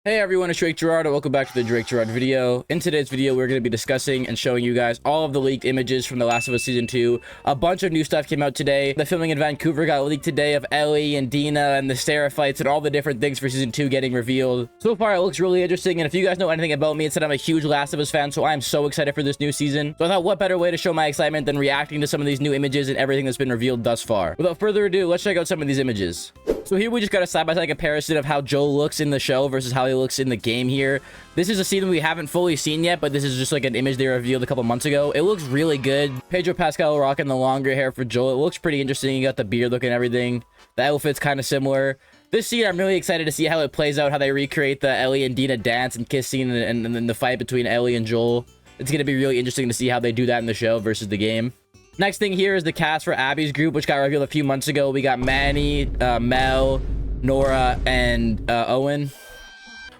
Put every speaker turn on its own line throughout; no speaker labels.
Hey everyone, it's Drake Gerard and welcome back to the Drake Gerard video. In today's video, we're going to be discussing and showing you guys all of the leaked images from The Last of Us Season 2. A bunch of new stuff came out today. The filming in Vancouver got leaked today of Ellie and Dina and the Seraphites and all the different things for Season 2 getting revealed. So far, it looks really interesting, and if you guys know anything about me, it's that I'm a huge Last of Us fan, so I'm so excited for this new season. So I thought, what better way to show my excitement than reacting to some of these new images and everything that's been revealed thus far. Without further ado, let's check out some of these images. So here we just got a side-by-side comparison of how Joel looks in the show versus how he looks in the game here. This is a scene we haven't fully seen yet, but this is just like an image they revealed a couple months ago. It looks really good. Pedro Pascal rocking the longer hair for Joel. It looks pretty interesting. You got the beard look and everything. The outfit's kind of similar. This scene, I'm really excited to see how it plays out, how they recreate the Ellie and Dina dance and kiss scene and then the fight between Ellie and Joel. It's going to be really interesting to see how they do that in the show versus the game. Next thing here is the cast for Abby's group, which got revealed a few months ago. We got Manny, Mel, Nora, and Owen.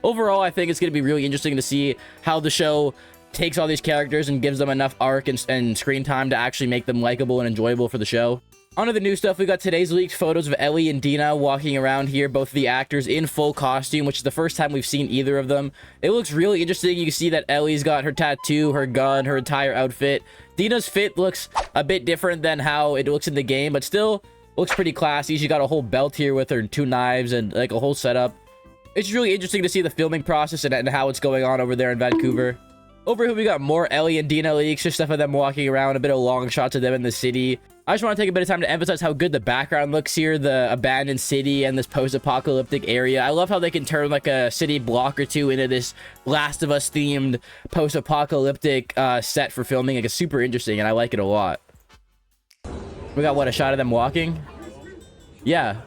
Overall, I think it's going to be really interesting to see how the show takes all these characters and gives them enough arc and screen time to actually make them likable and enjoyable for the show. On to the new stuff, we got today's leaked photos of Ellie and Dina walking around here, both of the actors in full costume, which is the first time we've seen either of them. It looks really interesting. You can see that Ellie's got her tattoo, her gun, her entire outfit. Dina's fit looks a bit different than how it looks in the game, but still looks pretty classy. She got a whole belt here with her 2 knives and like a whole setup. It's really interesting to see the filming process and how it's going on over there in Vancouver. Over here, we got more Ellie and Dina leaks, just stuff of them walking around, a bit of long shots of them in the city. I just want to take a bit of time to emphasize how good the background looks here, the abandoned city and this post-apocalyptic area. I love how they can turn like a city block or two into this Last of Us themed post-apocalyptic set for filming. Like, it's super interesting and I like it a lot. We got, what, a shot of them walking? Yeah.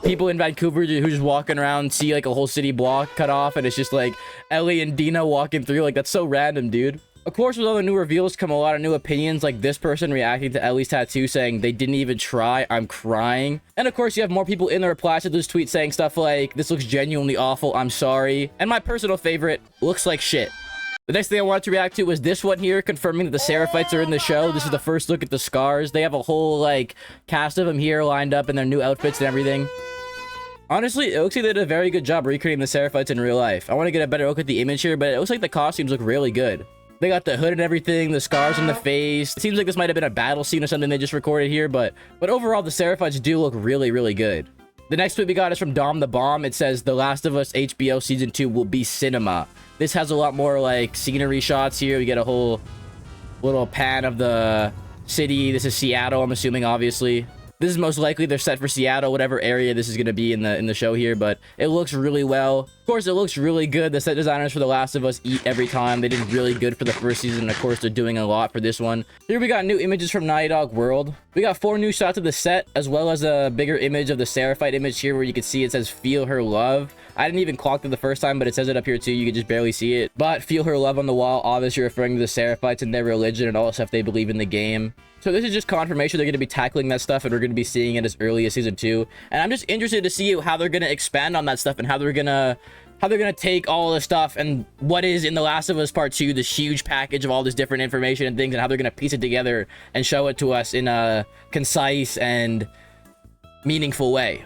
People in Vancouver who just walking around see like a whole city block cut off and it's just like Ellie and Dina walking through. Like, that's so random, dude. Of course, with all the new reveals come a lot of new opinions, like this person reacting to Ellie's tattoo saying, "They didn't even try, I'm crying." And of course, you have more people in the replies to this tweet saying stuff like, "This looks genuinely awful, I'm sorry." And my personal favorite, "Looks like shit." The next thing I wanted to react to was this one here, confirming that the Seraphites are in the show. This is the first look at the scars. They have a whole, like, cast of them here lined up in their new outfits and everything. Honestly, it looks like they did a very good job recreating the Seraphites in real life. I want to get a better look at the image here, but it looks like the costumes look really good. They got the hood and everything, the scars on the face. It seems like this might have been a battle scene or something they just recorded here, but overall, the Seraphites do look really, really good. The next tweet we got is from Dom the Bomb. It says, "The Last of Us HBO Season 2 will be cinema." This has a lot more, like, scenery shots here. We get a whole little pan of the city. This is Seattle, I'm assuming, obviously. This is most likely they're set for Seattle, whatever area this is going to be in the show here, but it looks really well. Of course, it looks really good. The set designers for The Last of Us eat every time. They did really good for the first season, and of course, they're doing a lot for this one. Here we got new images from Naughty Dog World. We got 4 new shots of the set, as well as a bigger image of the Seraphite image here, where you can see it says, "Feel her love." I didn't even clock it the first time, but it says it up here too. You can just barely see it. But "Feel her love" on the wall, obviously referring to the Seraphites and their religion and all the stuff they believe in the game. So this is just confirmation they're going to be tackling that stuff, and we're going to be seeing it as early as Season 2. And I'm just interested to see how they're going to expand on that stuff and how they're going to take all the stuff and what is in The Last of Us Part 2, this huge package of all this different information and things, and how they're going to piece it together and show it to us in a concise and meaningful way.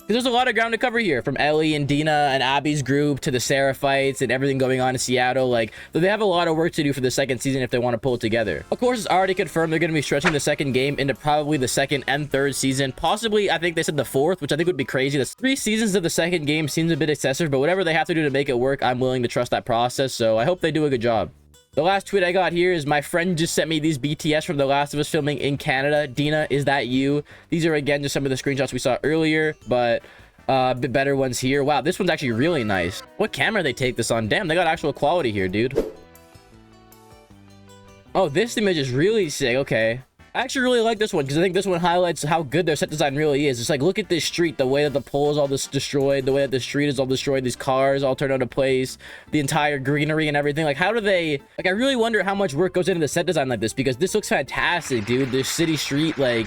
Because there's a lot of ground to cover here, from Ellie and Dina and Abby's group to the Seraphites and everything going on in Seattle. Like, they have a lot of work to do for the second season if they want to pull it together. Of course, it's already confirmed they're going to be stretching the second game into probably the second and third season. Possibly, I think they said the fourth, which I think would be crazy. That's 3 seasons of the second game seems a bit excessive, but whatever they have to do to make it work, I'm willing to trust that process, so I hope they do a good job. The last tweet I got here is, "My friend just sent me these BTS from The Last of Us filming in Canada. Dina, is that you?" These are, again, just some of the screenshots we saw earlier, but a bit better ones here. Wow, this one's actually really nice. What camera they take this on? Damn, they got actual quality here, dude. Oh, this image is really sick. Okay. I actually really like this one because I think this one highlights how good their set design really is. It's like, look at this street, the way that the pole is all this destroyed, the way that the street is all destroyed, these cars all turned out of place, the entire greenery and everything. Like, how do they, like, I really wonder how much work goes into the set design like this, because this looks fantastic, dude. This city street, like.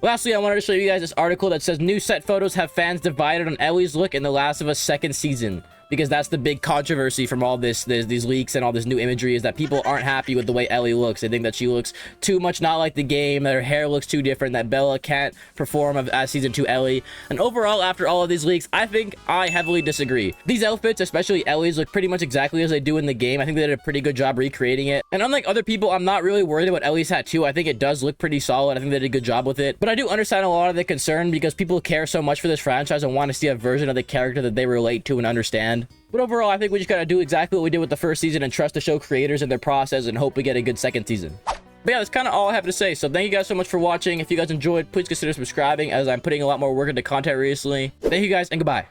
Lastly, I wanted to show you guys this article that says, "New set photos have fans divided on Ellie's look in The Last of Us second season." because that's the big controversy from all these leaks and all this new imagery, is that people aren't happy with the way Ellie looks. They think that she looks too much not like the game, that her hair looks too different, that Bella can't perform as season 2 Ellie. And overall, after all of these leaks, I think I heavily disagree. These outfits, especially Ellie's, look pretty much exactly as they do in the game. I think they did a pretty good job recreating it. And unlike other people, I'm not really worried about Ellie's tattoo. I think it does look pretty solid. I think they did a good job with it. But I do understand a lot of the concern because people care so much for this franchise and want to see a version of the character that they relate to and understand. But overall, I think we just gotta do exactly what we did with the first season and trust the show creators and their process and hope we get a good second season. But yeah, that's kind of all I have to say. So thank you guys so much for watching. If you guys enjoyed, please consider subscribing, as I'm putting a lot more work into content recently. Thank you guys, and goodbye.